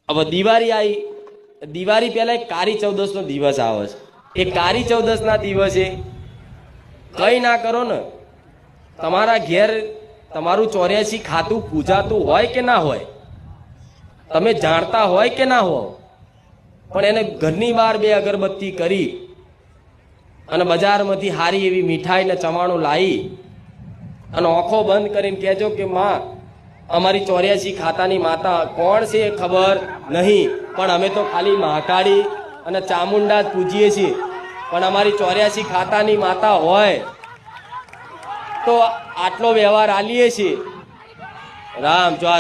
હવે દિવાળી આવી, દિવાળી પહેલા એક કાળી ચૌદસનો દિવસ આવે છે. એ કાળી ચૌદસના દિવસે કંઈ ના કરો ને, તમારા ઘેર તમારું 84 ખાતું પૂજાતું હોય કે ના હોય, તમે જાણતા હોય કે ના હો, પણ એને ઘરની બહાર 2 અગરબત્તી કરી અને બજારમાંથી સારી એવી મીઠાઈ ને ચવાણું લાવી અને આંખો બંધ કરીને કહેજો કે માં, અમારી 84 ખાતાની માતા કોણ છે એ ખબર નહીં, પણ અમે તો ખાલી મહાકાળી અને ચામુંડા જ પૂજીએ છીએ, પણ અમારી 84 ખાતાની માતા હોય તો આટલો વ્યવહાર આલીએ છીએ. રામ જો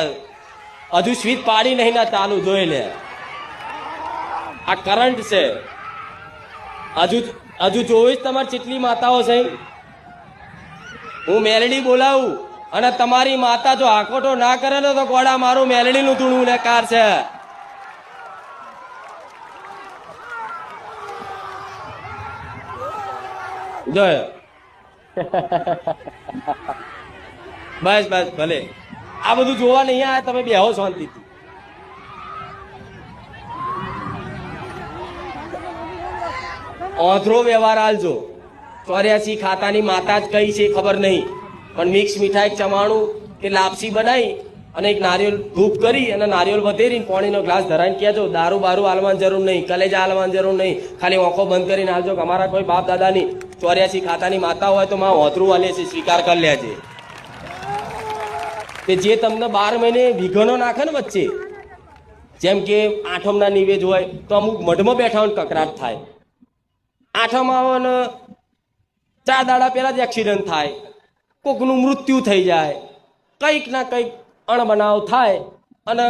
હજુ સ્વીચ પાડી નહીં ના ચાલુ જોઈ લે, આ કરંટ છે. હજુ જોઈશ તમારી કેટલી માતાઓ છે. હું મેલડી બોલાવું અને તમારી માતા જો આકોટો ના કરે ને તો ગોળા મારું મેલડીનું ધૂણું ને કાર છે. જોયો બસ બસ ભલે આ બધું જોવા નહીં આયા, તમે બેહો શાંતિથી. ઓંધળો વ્યવહાર આલજો. 84 ખાતાની માતા જ કઈ છે ખબર નહીં, પણ મિક્સ મીઠાઈ ચવાણું કે લાપસી બનાવી અને એક નારિયેળ ધૂપ કરી અને નારિયેળ વધેરીને પાણીનો ગ્લાસ ધરાઈને કહેજો દારૂ બારૂ આલવાની જરૂર નહીં, કલેજા આલવાની જરૂર નહીં, ખાલી આંખો બંધ કરીને આલજો કે અમારા કોઈ બાપ દાદાની 84 ખાતાની માતા હોય તો માં ઓંધળું આલે છે, સ્વીકાર કરી લેજે. કે જે તમને 12 મહિને વિઘનો નાખે ને વચ્ચે, જેમ કે આઠમના નિવેદ હોય તો અમુક મઢમાં બેઠા હોય કકરાટ થાય, આઠમ આવે ને 4 દાડા પહેલા જ એક્સિડન્ટ થાય, કોકનું મૃત્યુ થઈ જાય, કંઈક ના કંઈક અણબનાવ થાય અને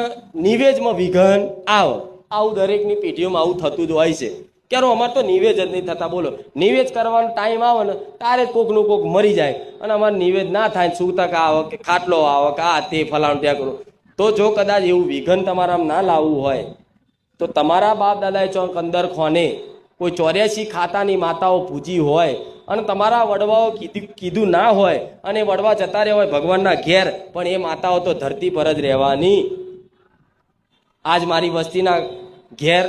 નિવેજમાં વિઘન આવે. આવું દરેકની પેઢીઓમાં આવું થતું જ હોય છે. ક્યારે અમારે તો નિવેજ જ નહીં થતા. બોલો, નિવેજ કરવાનો ટાઈમ આવે ને તારે કોકનું કોક મરી જાય અને અમારે નિવેજ ના થાય, સૂતક આવે કે ખાટલો આવે કે આ તે ફલાણું ત્યાં કરું. તો જો કદાચ એવું વિઘન તમારા ના લાવવું હોય તો તમારા બાપ દાદાએ ચોક અંદર ખોને કોઈ 84 ખાતાની માતાઓ પૂજી હોય અને તમારા વડવાઓ કીધું ના હોય અને વડવા જતા રહ્યા હોય ભગવાનના ઘેર, પણ એ માતાઓ તો ધરતી પર જ રહેવાની. આજ મારી વસ્તીના ઘેર